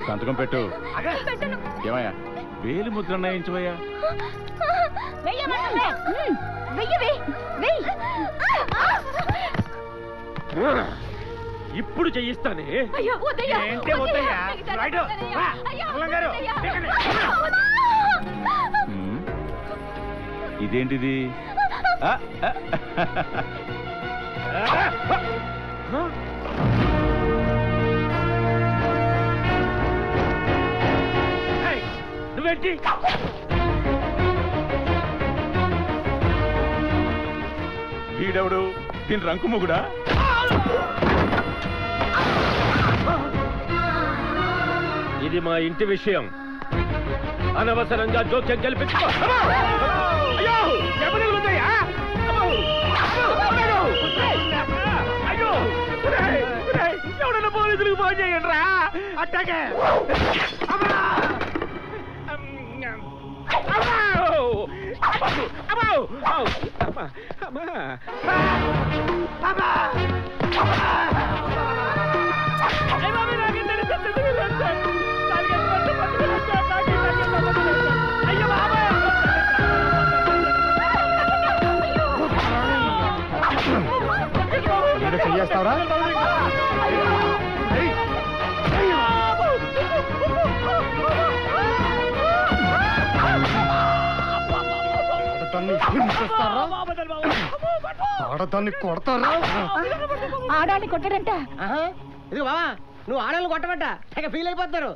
సంతకం పెట్టు. ఏమయ్యా వేలు ముద్ర అన్నాయించవయ్యా. ఇప్పుడు చేయిస్తానే. ఇదేంటిది? నువ్వేంటి? వీడెవడు? దీని రంకు మొగుడా? ఇది మా ఇంటి విషయం. అనవసరంగా జోక్యం కల్పించుకో. ఎవడన్నా పోలీసులకు ఫోన్ చేయండి రా. అట్టాగే చెయ్యేస్తావరా? ఆడదాన్ని కొడతారా? ఆడాన్ని కొట్టాడంట. ఇది బావా, నువ్వు ఆడవాళ్ళు కొట్టబట్ట తెగ ఫీల్ అయిపోతారు.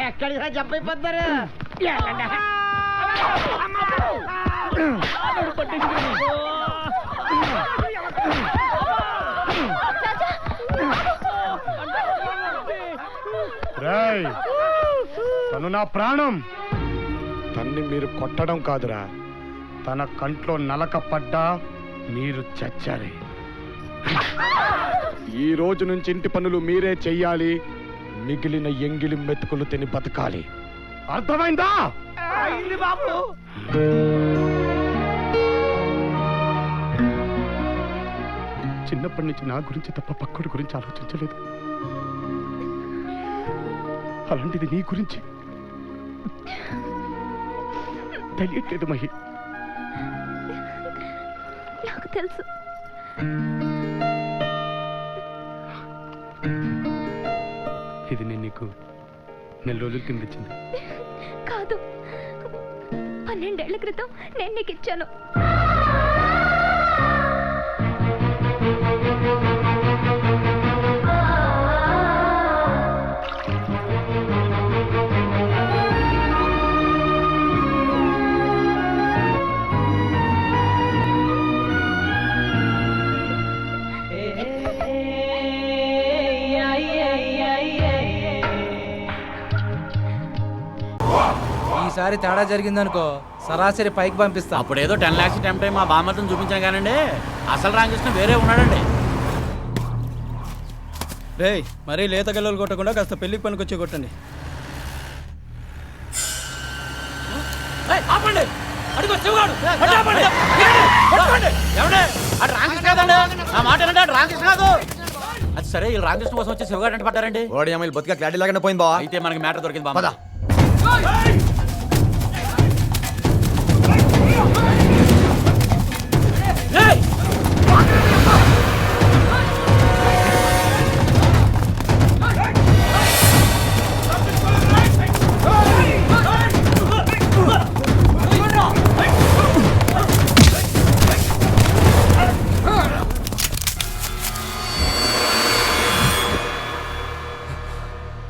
ఎక్కడికి రా జంపైపోతారు. తను నా ప్రాణం. తన్ని మీరు కొట్టడం కాదురా, తన కంట్లో నలక పడ్డా మీరు చచ్చారే. ఈ రోజు నుంచి ఇంటి పనులు మీరే చెయ్యాలి. మిగిలిన ఎంగిలి మెతుకులు తిని బతకాలి. అర్థమైందా? బాబు చిన్నప్పటి నుంచి నా గురించి తప్ప పక్కడి గురించి ఆలోచించలేదు. అలాంటిది నీ గురించి తెలియట్లేదు మహి. నాకు తెలుసు. ఇది నేను నీకు నెల రోజుల కింద ఇచ్చింది కాదు, 12 ఏళ్ల క్రితం నేను నీకు ఇచ్చాను. ఈసారి తేడా జరిగిందనుకో సరాసరి పైకి పంపిస్తా. అప్పుడు ఏదో 10 lakhs టైం మా బామ్మతో చూపించాను కానండి, అసలు రామకృష్ణ వేరే ఉన్నాడండి. రే మరీ లేత గల్లలు కొట్టకుండా కాస్త పెళ్లికి పనికొచ్చి కొట్టండి. అది సరే, వీళ్ళు రామకృష్ణ కోసం వచ్చి శివగాడు అంటే పడ్డారండి. ఓడి అమ్మాయిలు బతుక క్లారిటీ లాగానే పోయింది బా. అయితే మనకి మ్యాటర్ దొరికింది బాబా.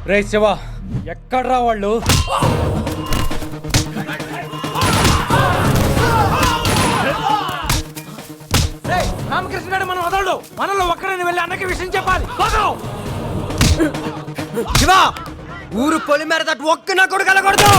రే శివ, ఎక్కడ్రా వాళ్ళు? రామకృష్ణ గారు మనం వదలడు. మనలో ఒక్కరిని వెళ్ళి అన్నకి విషయం చెప్పాలి. శివ, ఊరు పొలి మేర తట్టు ఒక్క నా కొడుకు వెళ్ళకూడదు.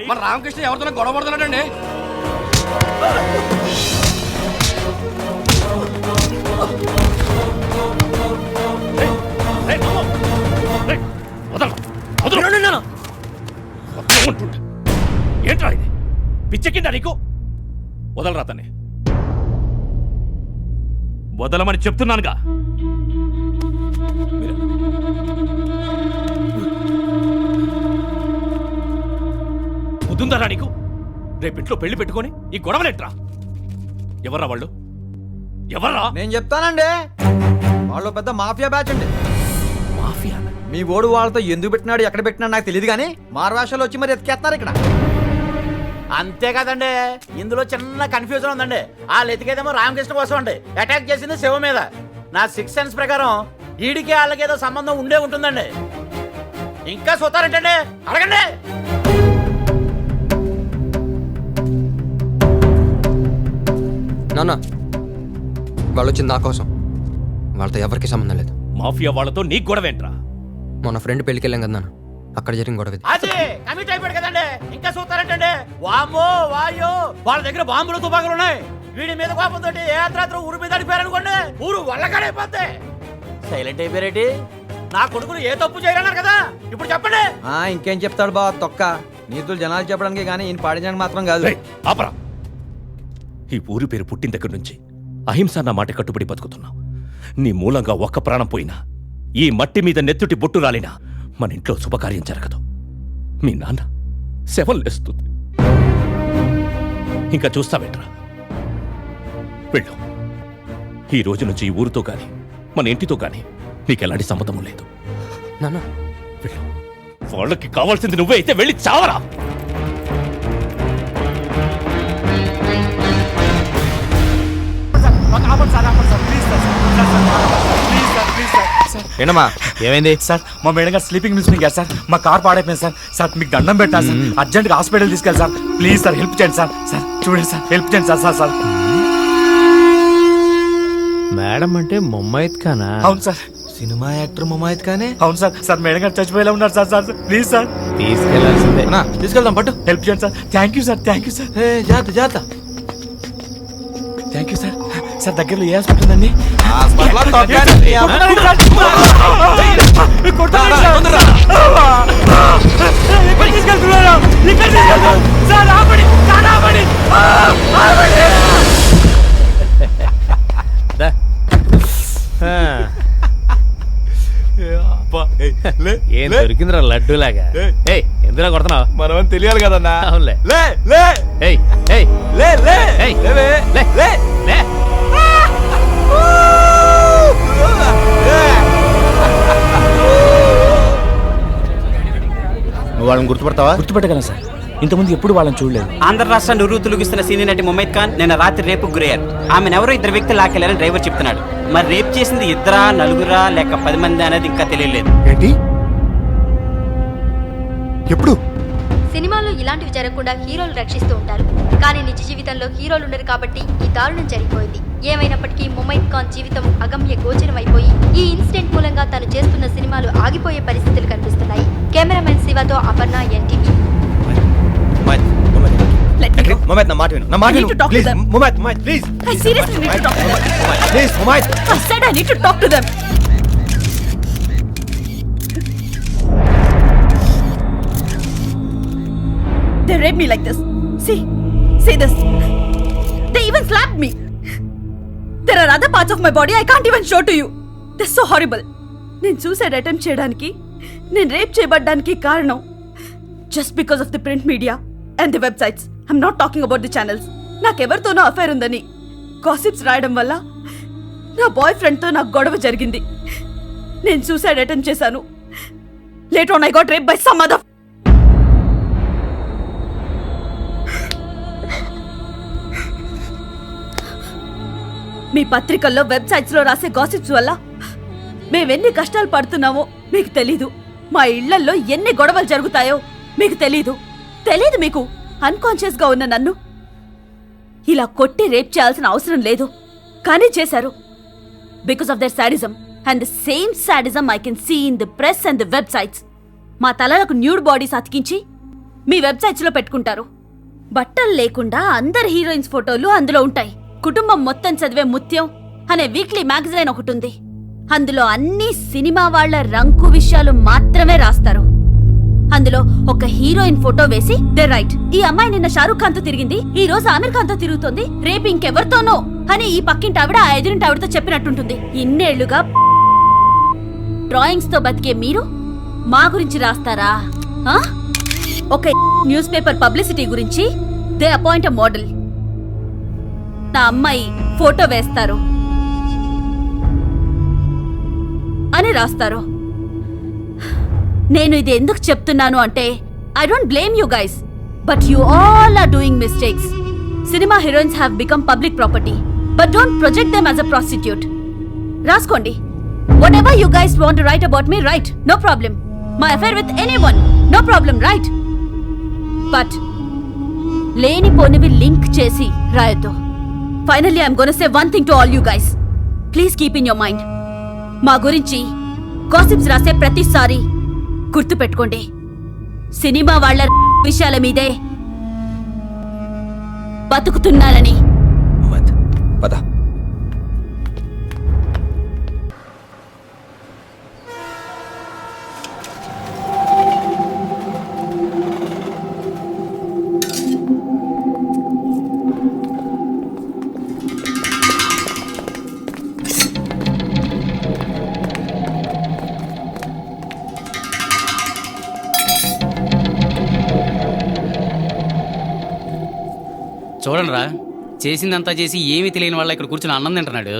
మన రామకృష్ణ ఎవరితో గొడవ పడుతున్నాడండి. ఏంట్రా ఇది పిచ్చెక్కిందా నీకు? వదలరా తన్ని, వదలమని చెప్తున్నానుగా. వదుందరా నీకు? రేపింట్లో పెళ్లి పెట్టుకొని ఈ గొడవలేట్రా? ఎవర్రా వాళ్ళు? ఎవర్రా? నేను చెప్తానండి, వాళ్ళు పెద్ద మాఫియా బ్యాచ్ అండి. మాఫియా? మీ ఓడు వాళ్ళతో ఎందుకు పెట్టినాడు ఎక్కడ పెట్టినాడు నాకు తెలియదు కానీ మారవేషాలు వచ్చి మరి ఎత్తుకేస్తున్నారు ఇక్కడ. అంతే కదండి, ఇందులో చిన్న కన్ఫ్యూజన్ ఉందండి. వాళ్ళు ఎతికేదేమో రామకృష్ణ కోసం అండి, అటాక్ చేసింది శివ మీద. నా 6th సెన్స్ ప్రకారం ఈడికి వాళ్ళకి ఏదో సంబంధం ఉండే ఉంటుందండి. ఇంకా చూస్తారంటండి, అడగండి. నాన్న వాళ్ళు వచ్చింది నా కోసం, వాళ్ళతో ఎవరికి సంబంధం లేదు. మాఫియా వాళ్ళతో నీకు గొడవేంట్రా? మొన్న ఫ్రెండ్ పెళ్ళికి వెళ్ళాం కదా నాన్న, అక్కడ జరిగిన గొడవ ఇది. అది కమిట్ అయిపోయాడు కదండి, ఇంకా చూస్తారంటండి. వామ్మో వాయో, వాళ్ళ దగ్గర బాంబులు తుపాకులు ఉన్నాయి. వీడి మీద కోపంతో ఏ అర్ధరాత్రి ఊరి మీద అడిపారనుకోండి, ఊరు వల్లకాడైపోద్ది. సైలెంట్ అయిపోయారేటి? నా కొడుకులు ఏ తప్పు చేయరన్నారు కదా, ఇప్పుడు చెప్పండి. ఇంకేం చెప్తాడు బా తొక్క, నీతులు జనాలు చెప్పడానికి కానీ ఈయన పాడించడానికి మాత్రం కాదు. రేయ్, ఆపరా. ఈ ఊరి పేరు పుట్టిన దగ్గర నుంచి అహింస నా మాట కట్టుబడి బతుకుతున్నావు. నీ మూలంగా ఒక్క ప్రాణం పోయినా, ఈ మట్టి మీద నెత్తుటి బొట్టు రాలినా మన ఇంట్లో శుభకార్యం జరగదు. మీ నాన్న శవం లేస్తుంది. ఇంకా చూస్తావేంట్రా? వెళ్ళు. ఈ రోజు నుంచి ఈ ఊరితో గాని మన ఇంటితో గాని నీకెలాంటి సంబంధం లేదు. నాన్న వెళ్ళు. వాళ్ళకి కావాల్సింది నువ్వే అయితే వెళ్ళి చావరా. ఏంటమ్మా ఏమైంది? సార్ మా మేడం గారు స్లీపింగ్ మిస్ గారు సార్, మా కార్ పాడైపోయింది సార్. సార్ మీకు దండం పెట్టాలి సార్, అర్జెంట్గా హాస్పిటల్ తీసుకెళ్ళి సార్. ప్లీజ్ సార్ హెల్ప్ చేయండి సార్. సార్ చూడండి సార్, హెల్ప్ చేయండి సార్. సార్ మేడం అంటే ముమ్మైత్ ఖానా? అవును సార్. సినిమా యాక్టర్ ముమాయిత్ ఖానే? అవును సార్. సార్ మేడం గారు చచ్చిపోయేలా ఉన్నారు సార్. సార్ ప్లీజ్ సార్ తీసుకెళ్లాల్సిందే. తీసుకెళ్దాం పట్టు. హెల్ప్ చేయండి sir. Thank you sir. Thank you sir. జాగ్రత్త జాగ్రత్త. Thank you sir. సార్ దగ్గరలో ఏ హాస్పిటల్ ఉందండి? ఏం దొరికిందిరా లడ్డూలాగా? ఎందులో కొడుతున్నావు? మనం తెలియాలి కదన్నా. అవునులే. లే లే ఏయ్ ఏయ్ లే లే ఏయ్ లే లే లే లే. నువ్వు వాళ్ళని గుర్తుపడతావా? గుర్తుపెట్టగలను సార్, ఇంతకుముందు ఎప్పుడు వాళ్ళని చూడలేదు. ఆంధ్ర రాష్ట్రాన్ని ఉర్రూతులుగిస్తున్న సీనియర్ నటి ముమైత్ ఖాన్ నిన్న రాత్రి రేపుకు గురయ్యారు. ఆమెను ఎవరో 2 వ్యక్తులు లాకెళ్లారని డ్రైవర్ చెప్తున్నాడు. మరి రేప్ చేసింది 2, 4 లేక 10 మంది అనేది ఇంకా తెలియలేదు. ఏంటి? ఎప్పుడు? సినిమాల్లో ఇలాంటివి జరగకుండా హీరోలు రక్షిస్తూ ఉంటారు, కానీ నిజ జీవితంలో హీరోలు ఉండరు కాబట్టి ఈ దారుణం జరిగిపోయింది. ఏమైనప్పటికీ ముమైత్ ఖాన్ జీవితం అగమ్య గోచరం అయిపోయి ఈ ఇన్సిడెంట్ మూలంగా తను చేస్తున్న సినిమాలు ఆగిపోయే పరిస్థితులు కనిపిస్తున్నాయి. కెమెరామెన్ శివతో అపర్ణ, ఎన్టీవీ. ముమైత్ నా మాట విను. నా మాట విను please. Mumaith please. I seriously need to talk to them. Please Mumaith. I said I need to talk to them. They raped me like this. See this. They even slapped me. There are other parts of my body I can't even show to you. They're so horrible. నేను suicide attempt చేయడానికి, నేను rape చేయబడ్డానికి కారణం just because of the print media and the websites. I'm not talking about the channels. నాకెవరితోనో affair ఉందని gossips రాయడం వల్ల నా boy ఫ్రెండ్తో నాకు గొడవ జరిగింది. నేను సూసైడ్ అటెంప్ట్ చేశాను. Later on I got raped by some other. మీ పత్రికల్లో వెబ్సైట్స్లో రాసే గాసిప్స్ వల్ల మేమెన్ని కష్టాలు పడుతున్నామో మీకు తెలీదు. మా ఇళ్లల్లో ఎన్ని గొడవలు జరుగుతాయో మీకు తెలీదు. మీకు అన్కాన్షియస్గా ఉన్న నన్ను ఇలా కొట్టి రేప్ చేయాల్సిన అవసరం లేదు, కానీ చేశారు. Because of their sadism and the same sadism I can see in the press and the websites. మా తలలకు న్యూడ్ బాడీస్ అతికించి మీ వెబ్సైట్స్ లో పెట్టుకుంటారు. బట్టలు లేకుండా అందరు హీరోయిన్స్ ఫోటోలు అందులో ఉంటాయి. కుటుంబం మొత్తం చదివే ముత్యం అనే వీక్లీ మ్యాగజైన్ ఒకటి ఉంది. అందులో అన్ని సినిమా వాళ్ల రంకు విషయాలు మాత్రమే రాస్తారు. అందులో ఒక హీరోయిన్ ఫోటో వేసి దే రైట్, ఈ అమ్మాయి నిన్న షారూఖ్ ఖాన్ తో తిరిగింది, ఈ రోజు ఆమిర్ ఖాన్ తో తిరుగుతుంది, రేపు ఇంకెవరితోనో అని ఈ పక్కింటి ఆవిడ ఆ ఎదురింటి ఆవిడతో చెప్పినట్టుంటుంది. ఇన్నేళ్లుగా డ్రాయింగ్స్ తో బతికే మీరు మా గురించి రాస్తారా? ఒక న్యూస్ పేపర్ పబ్లిసిటీ గురించి దే అపాయింట్ అ మోడల్, నా అమ్మాయి ఫోటో వేస్తారు అని రాస్తారు. నేను ఇది ఎందుకు చెప్తున్నాను అంటే, I don't blame you guys, but you all are doing mistakes. Cinema heroines have become public property, but don't project them as a prostitute. రాసుకోండి. Whatever you guys want to write about me, write. No problem. My affair with anyone, no problem, right? But లేనిపోనివి link చేసి రాయొద్దు. Finally, I'm gonna say one thing to all you guys. Please keep in your mind. మా గురించి gossips రాసే ప్రతిసారి గుర్తు పెట్టుకోండి, cinema వాళ్ళ విషయాల మీదే బతుకుతున్నారని. పద. చూడండిరా, చేసిందంతా చేసి ఏమీ తెలియని వాళ్ళ ఇక్కడ కూర్చుని అన్నం తింటున్నాడు.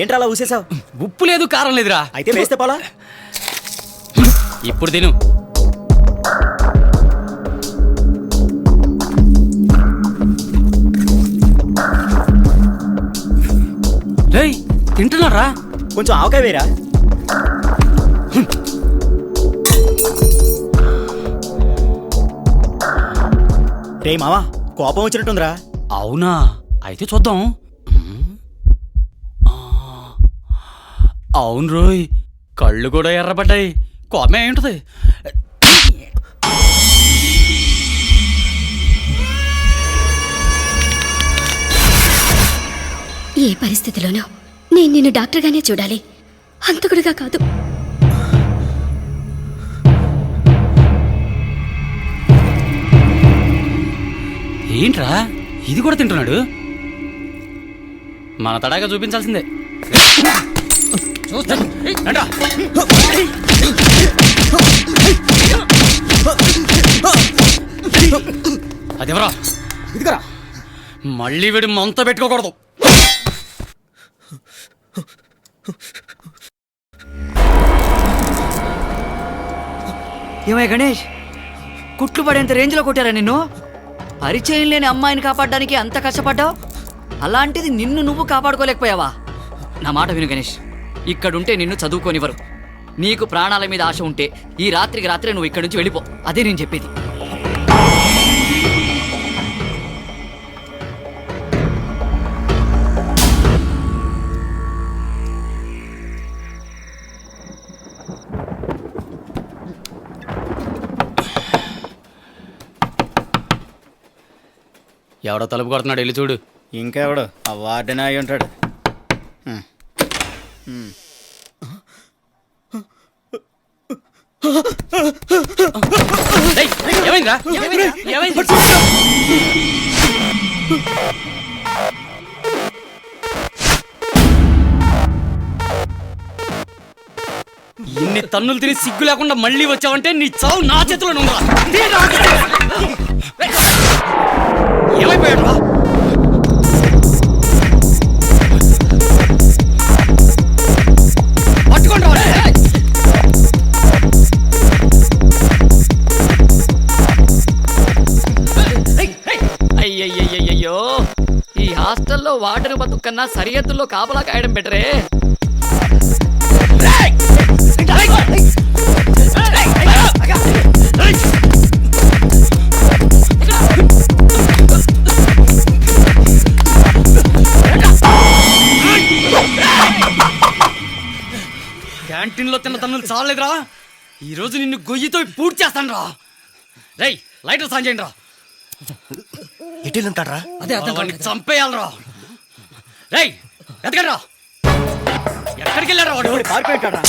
ఏంట్రా అలా ఊసేసావు? ఉప్పు లేదు, కారం లేదురా. అయితే వేస్తే పోలా. ఇప్పుడు తిను. రేయ్, తింటున్నారా? కొంచెం ఆవకాయ వేరా. రే మావా, కోపం వచ్చినట్టుందిరా. అవునా, అయితే చూద్దాం. అవును రోయ్, కళ్ళు కూడా ఎర్రబడ్డాయి. కోపమే ఏంటది? ఏ పరిస్థితిలోనూ నేను నిన్ను డాక్టర్గానే చూడాలి, హంతకుడిగా కాదు. ఏంట్రా ఇది కూడా తింటున్నాడు? మన తడాగా చూపించాల్సిందే. అదెవరా? ఇదిగరా. మళ్ళీ వీడి మంత పెట్టుకోకూడదు. ఏమయ్య గణేష్, కుట్లు పడేంత రేంజ్లో కొట్టారా నిన్ను? పరిచయం లేని అమ్మాయిని కాపాడడానికి అంత కష్టపడ్డావు, అలాంటిది నిన్ను నువ్వు కాపాడుకోలేకపోయావా? నా మాట విను గణేష్, ఇక్కడుంటే నిన్ను చదువుకోనివ్వరు. నీకు ప్రాణాల మీద ఆశ ఉంటే ఈ రాత్రికి రాత్రి నువ్వు ఇక్కడి నుంచి వెళ్ళిపో. అదే నేను చెప్పేది. ఎవడో తలుపు కొడుతున్నాడు, వెళ్ళి చూడు. ఇంకెవడు? ఆ వార్డెన్ అయి ఉంటాడు. ఏమైందిరా? ఇన్ని తన్నులు తిని సిగ్గు లేకుండా మళ్ళీ వచ్చావంటే నీ చావు నా చేతిలో ఉందా? ఏమైపోయాడు? పట్టుకోండి. అయ్యయ్యయ్యో, ఈ హాస్టల్లో వార్డెన్ బతుకన్నా సరిహద్దుల్లో కాపలా కాయడం బెటరే. క్యాంటీన్లో తిన్న తన్నులు చాలేదురా, ఈరోజు నిన్ను గొయ్యితో పూర్తి చేస్తాను రా. రేయ్ లైటర్ సాన్ చేయండి రా. ఎటెళ్ళుంటాడ్రా? అదే వాడిని చంపేయాలరా. రేయ్ ఎతకండి రా. ఎక్కడికి వెళ్ళారా వాడు? పారిపోయాడా?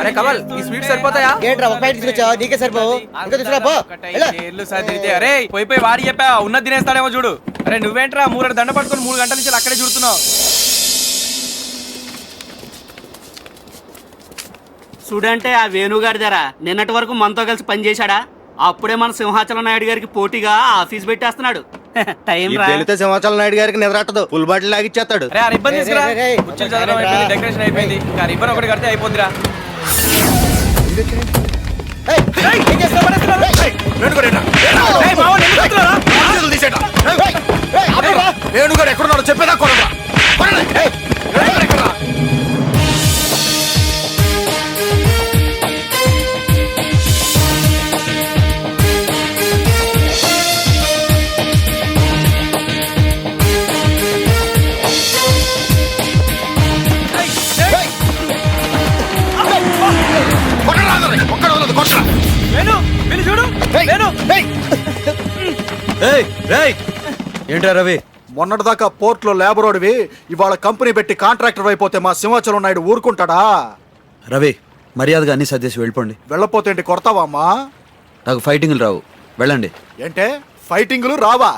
అరే కమల్, ఈ స్వీట్ సరిపోతాయా? ఏంట్రా ఒక ప్యాకెట్ తీసుకొచ్చావు? నీకే సరిపోవు. ఇంకా తీసుకురా పో. అరే పోయి వాడి చెప్పా ఉన్నది తినేస్తాడేమో చూడు. అరే నువ్వేంట్రా 3 దండ పట్టుకొని 3 గంటల నుంచి అక్కడే చూడుతున్నావు. చూడంటే ఆ వేణుగారి ధర నిన్నటి వరకు మనతో కలిసి పనిచేశాడా? అప్పుడే మన సింహాచలం నాయుడు గారికి పోటీగా ఆఫీస్ పెట్టేస్తున్నాడు. టైం రా. సింహాచలం నాయుడు గారికి నిద్రట్టదు. Full bottle లాగిచ్చేస్తాడు. అరే ఆ రిబ్బన్ తీసుకురా. కూర్చొని చదవడం అయిపోయింది, డెకరేషన్ అయిపోయింది. ఇంకా రిబ్బన్ ఒకటి కడితే అయిపోద్దిరా. వేణుగారు ఎక్కడున్నాడో చెప్పేదా కొనరా. ఏంట్రా రవి, మొన్నటిదాకా పోర్ట్లో లేబరోడివి, ఇవాళ కంపెనీ పెట్టి కాంట్రాక్టర్ అయిపోతే మా సింహాచలం నాయుడు ఊరుకుంటాడా? రవి మర్యాదగా అన్ని సర్దేసి వెళ్ళిపోండి. వెళ్ళపోతే ఏంటి, కొడతావా అమ్మా? నాకు ఫైటింగ్లు రావు, వెళ్ళండి. ఏంటే ఫైటింగ్లు రావా?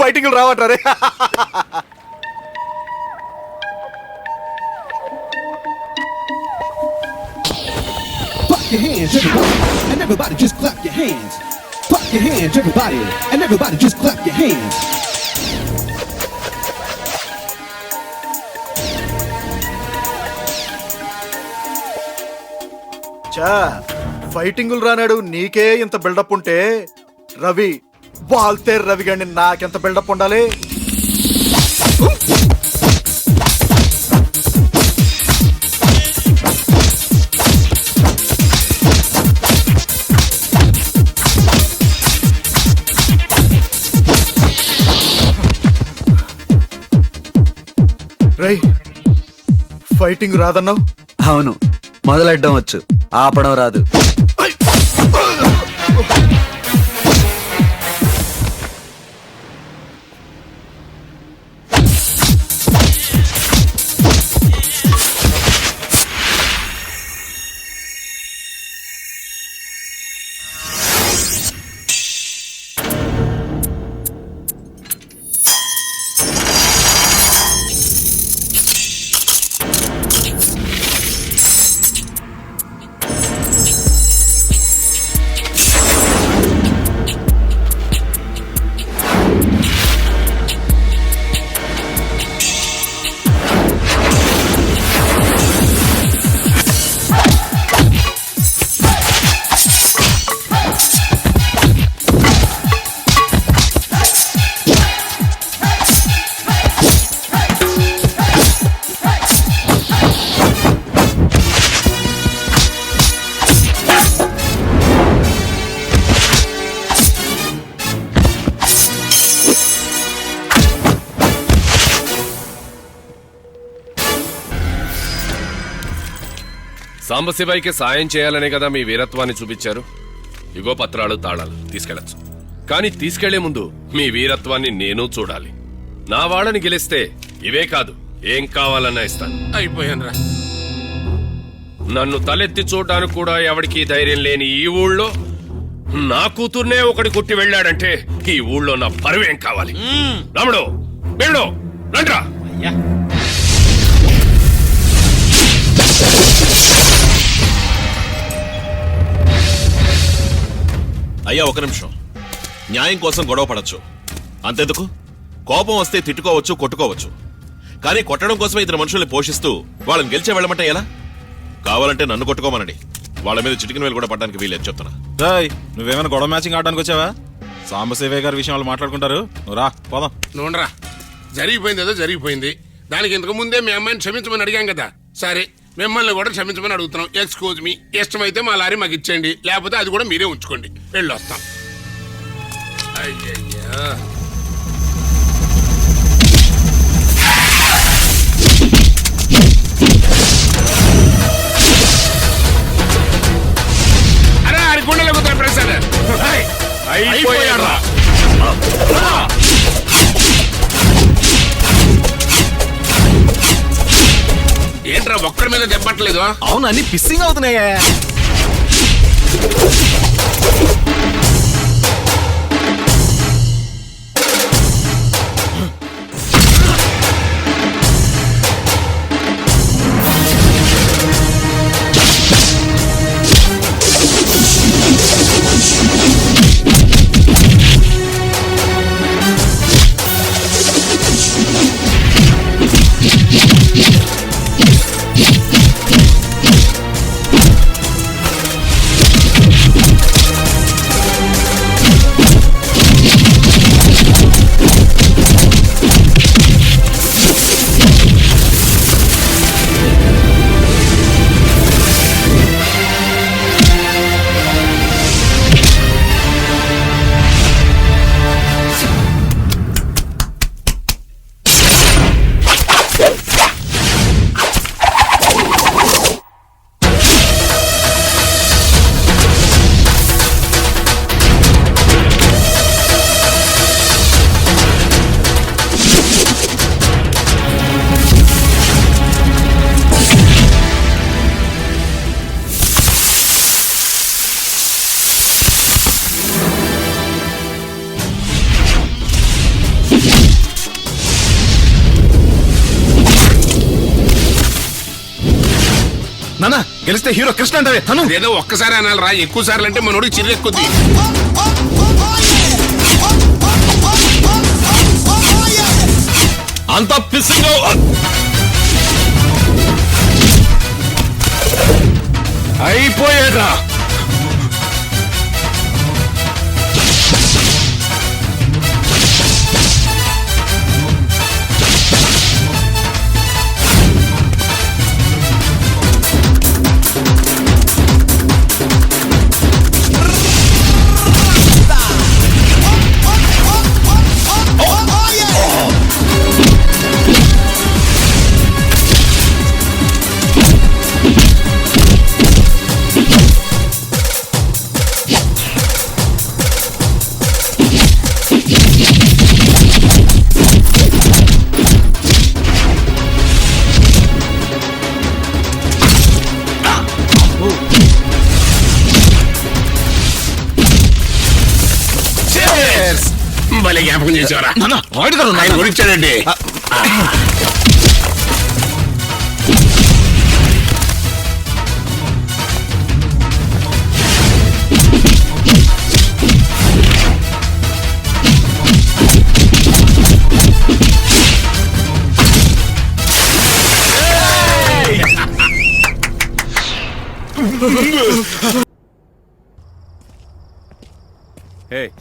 ఫైటింగ్లు రావట్రే. your hands, everybody, and everybody just clap your hands. Clap your hands, everybody, and everybody just clap your hands. చా ఫైటింగులు రానాడు నీకే ఇంత బిల్డప్ ఉంటే, రవి వాల్తే రవి గండి నాకెంత బిల్డప్ ఉండాలి? రై ఫైటింగ్ రాదన్నావు? అవును, మొదలెట్టడం వచ్చు, ఆపడం రాదు. సాంబశివయ్యకి సాయం చేయాలనే కదా మీ వీరత్వాన్ని చూపించారు. ఇగో పత్రాలు, తాళాలు తీసుకెళ్లొచ్చు. కానీ తీసుకెళ్లే ముందు మీ వీరత్వాన్ని నేను చూడాలి. నా వాళ్ళని గెలిస్తే ఇవే కాదు, ఏం కావాలన్నా ఇస్తాను. అయిపోయానురా. నన్ను తలెత్తి చూడడానికి కూడా ఎవడికి ధైర్యం లేని ఈ ఊళ్ళో నా కూతుర్నే ఒకటి కొట్టి వెళ్ళాడంటే ఈ ఊళ్ళో నా పరువేం కావాలి? రాముడు, వెళ్ళు, రండ్రా. అయ్యా ఒక నిమిషం. న్యాయం కోసం గొడవ పడచ్చు, అంతెందుకు కోపం వస్తే తిట్టుకోవచ్చు, కొట్టుకోవచ్చు. కానీ కొట్టడం కోసమే ఇద్దరు మనుషుల్ని పోషిస్తూ వాళ్ళని గెలిచే వెళ్ళమంటే ఎలా? కావాలంటే నన్ను కొట్టుకోమనండి, వాళ్ళ మీద చిటికిన వేలు కూడా పడడానికి వీలేదు చెప్తున్నా. నువ్వేమైనా గొడవ మ్యాచింగ్ ఆడడానికి వచ్చావా? సాంబశివయ్య గారి విషయం వాళ్ళు మాట్లాడుకుంటారు, నువ్వు రా పోదాం. నువ్వురా, జరిగిపోయింది ఏదో జరిగిపోయింది. దానికి ఇంతకు ముందే మీ అమ్మాయిని క్షమించమని అడిగాం కదా, సరే మిమ్మల్ని కూడా క్షమించమని అడుగుతున్నాం. ఎక్స్క్యూజ్ మీ, ఇష్టమైతే మా లారీ మాకు ఇచ్చేయండి, లేకపోతే అది కూడా మీరే ఉంచుకోండి. వెళ్ళొస్తాం. అయ్యయ్యా, అరే అది గుండెలో కుదర ప్రసాద్ అయిపోయాడు. ఏంట్రా ఒక్కడి మీద దెబ్బట్లేదు? అవును, అన్ని పిస్సింగ్ అవుతున్నాయా? నాన్న గెలిస్తే హీరో కృష్ణ అంటే తను ఏదో ఒక్కసారి అనాలి రా, ఎక్కువ సార్లు అంటే మనోడికి చిరెక్కుద్ది. అంత పిస్సింగ్ అయిపోయాడ్రా. భలే జ్ఞాపకం చేసేవారా? ఆయన గురించాడండి.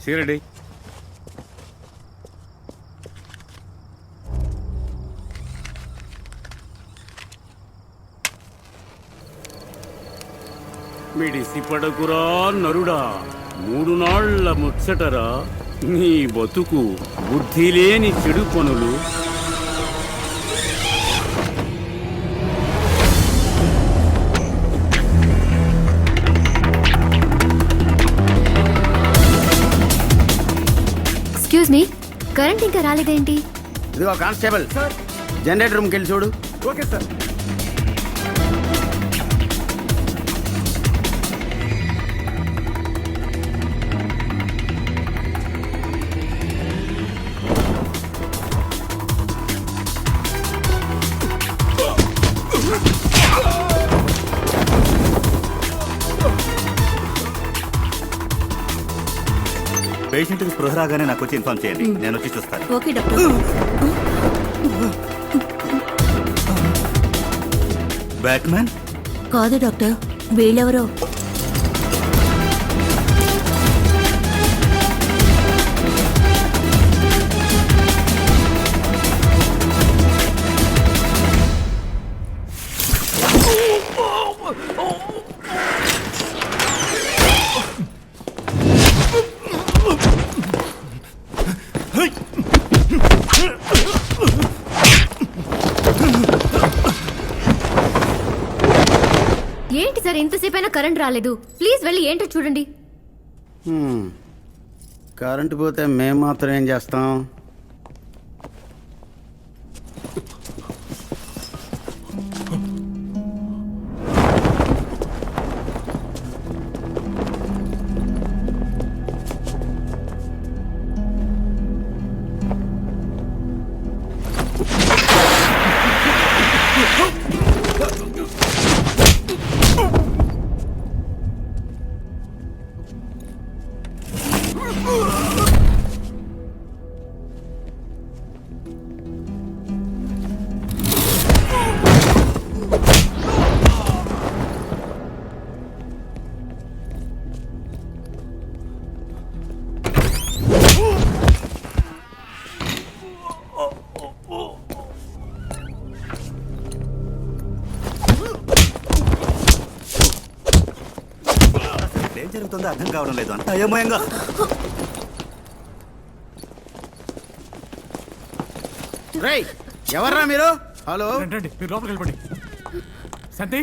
సీరెడ్డి మిడిసి పడకురా నరుడా, 3 నాళ్ల ముచ్చటరా నీ బతుకు, బుద్ధి లేని చెడు పనులు. ఎక్స్క్యూజ్ మీ, కరెంట్ ఇంకా రాలేదేంటి? ఇదిగో కానిస్టేబుల్, జనరేటర్ రూమ్కి వెళ్ళి చూడు. Okay sir. పేషెంట్కి స్పృహ రాగానే నాకు వచ్చి ఇన్ఫార్మ్ చేయండి, నేను వచ్చి చూస్తాను. Okay doctor. బ్యాట్మ్యాన్ కాదు డాక్టర్, వీళ్ళెవరో. ఏంటి సార్ ఇంతసేపైనా కరెంట్ రాలేదు? ప్లీజ్ వెళ్ళి ఏంటో చూడండి. కరెంటు పోతే మేము మాత్రం ఏం చేస్తాం? ఏం జరుగుతుందో అర్థం కావడం లేదు, అంత అయోమయంగా. రేయ్, ఎవర్రా మీరు? హలో, రండి, మీరు లోపలికి వెళ్ళిపోండి. శాంతి